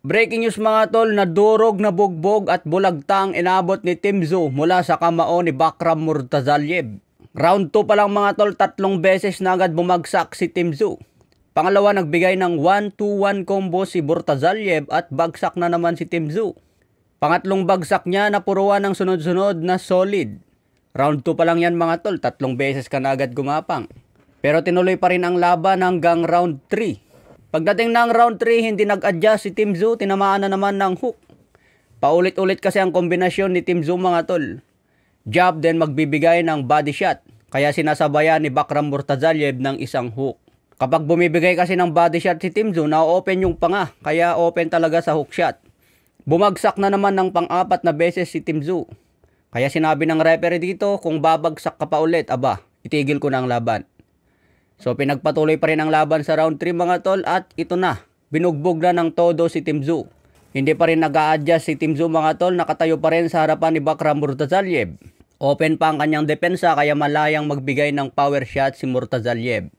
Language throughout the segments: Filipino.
Breaking news mga tol, nadurog na bugbog at bulagta ang inabot ni Team Tszyu mula sa kamao ni Bakram Murtazaliev. Round 2 pa lang mga tol, 3 beses na agad bumagsak si Team Tszyu. Pangalawa, nagbigay ng 1-2-1 combo si Murtazaliev at bagsak na naman si Team Tszyu. Pangatlong bagsak niya, napuruan ng sunod-sunod na solid. Round 2 pa lang yan mga tol, 3 beses ka na agad gumapang. Pero tinuloy pa rin ang laban hanggang round 3. Pagdating ng round 3, hindi nag-adjust si Team Tszyu, tinamaan na naman ng hook. Paulit-ulit kasi ang kombinasyon ni Team Tszyu mga tol. Jab then magbibigay ng body shot, kaya sinasabayan ni Bakram Murtazaliev ng isang hook. Kapag bumibigay kasi ng body shot si Team Tszyu, na-open yung panga, kaya open talaga sa hook shot. Bumagsak na naman ng pang-4 na beses si Team Tszyu. Kaya sinabi ng referee dito, kung babagsak ka pa ulit, aba, itigil ko na ang laban. So pinagpatuloy pa rin ang laban sa round 3 mga tol at ito na, binugbog na ng todo si Team Tszyu. Hindi pa rin nag-a-adjust si Team Tszyu mga tol, nakatayo pa rin sa harapan ni Bakram Murtazaliev. Open pa ang kanyang depensa kaya malayang magbigay ng power shot si Murtazaliev.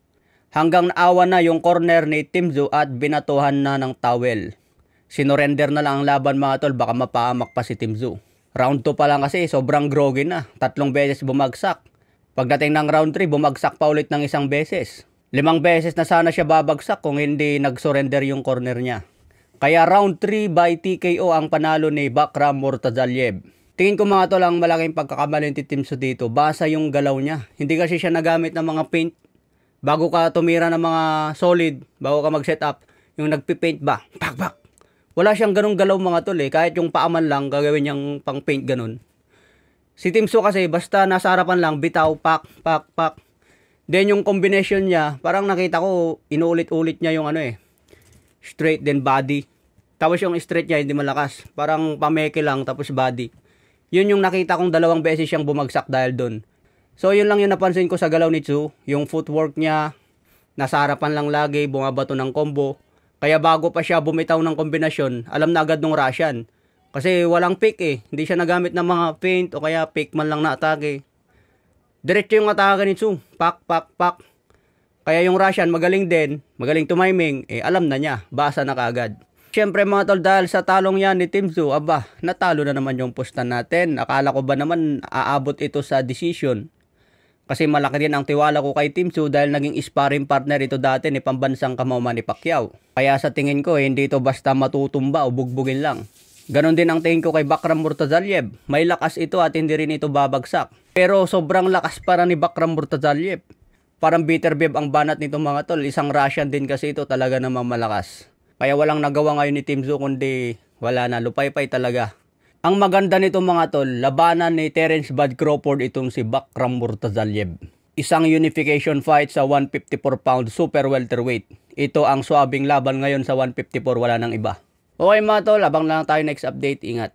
Hanggang naawa na yung corner ni Team Tszyu at binatuhan na ng towel. Sinurrender na lang ang laban mga tol, baka mapaamak pa si Team Tszyu. Round 2 pa lang kasi sobrang groggy na, 3 beses bumagsak. Pagdating ng round 3, bumagsak pa ulit ng 1 beses. 5 beses na sana siya babagsak kung hindi nag-surrender yung corner niya. Kaya round 3 by TKO ang panalo ni Bakram Murtazaliev. Tingin ko mga tol, ang malaking pagkakamali ni Team Tszyu dito, basa yung galaw niya. Hindi kasi siya nagamit ng mga paint. Bago ka tumira ng mga solid, bago ka mag-set up, yung nagpipaint ba, pak. Wala siyang ganung galaw mga tol eh. Kahit yung paaman lang, gagawin niyang pang paint ganun. Si Team Tszyu kasi basta nasa harapan lang, bitaw, pak. Then yung combination niya, parang nakita ko, inuulit-ulit niya yung straight then body. Tapos yung straight niya hindi malakas. Parang pameke lang tapos body. Yun yung nakita kong 2 beses siyang bumagsak dahil doon. So yun lang yung napansin ko sa galaw ni Tszyu. Yung footwork niya, nasa harapan lang lagi, bumabato ng combo. Kaya bago pa siya bumitaw ng kombinasyon, alam na agad nung Russian. Kasi walang pick eh. Hindi siya nagamit ng mga feint o kaya pick man lang na atake. Diretso yung atake ni Tszyu. Pak. Kaya yung Russian magaling din, magaling tumiming, alam na niya, basa na kaagad. Siyempre mga tol, dahil sa talong yan ni Team Tszyu, aba, natalo na naman yung postan natin. Akala ko ba naman aabot ito sa decision? Kasi malaki din ang tiwala ko kay Team Tszyu dahil naging sparring partner ito dati ni pambansang kamao ni Pacquiao. Kaya sa tingin ko, hindi ito basta matutumba o bugbugin lang. Ganon din ang tingin ko kay Bakram Murtazaliev. May lakas ito at hindi rin ito babagsak. Pero sobrang lakas para ni Bakram Murtazaliev. Parang bitter beef ang banat nito mga tol. Isang Russian din kasi ito, talaga namang malakas. Kaya walang nagawa ngayon ni Team Tszyu kundi wala na, lupay-pay talaga. Ang maganda nito mga tol, labanan ni Terence Bud Crawford itong si Bakram Murtazaliev. Isang unification fight sa 154 pound super welterweight. Ito ang swabing laban ngayon sa 154, wala nang iba. Okay mga tol, abang lang tayo next update. Ingat.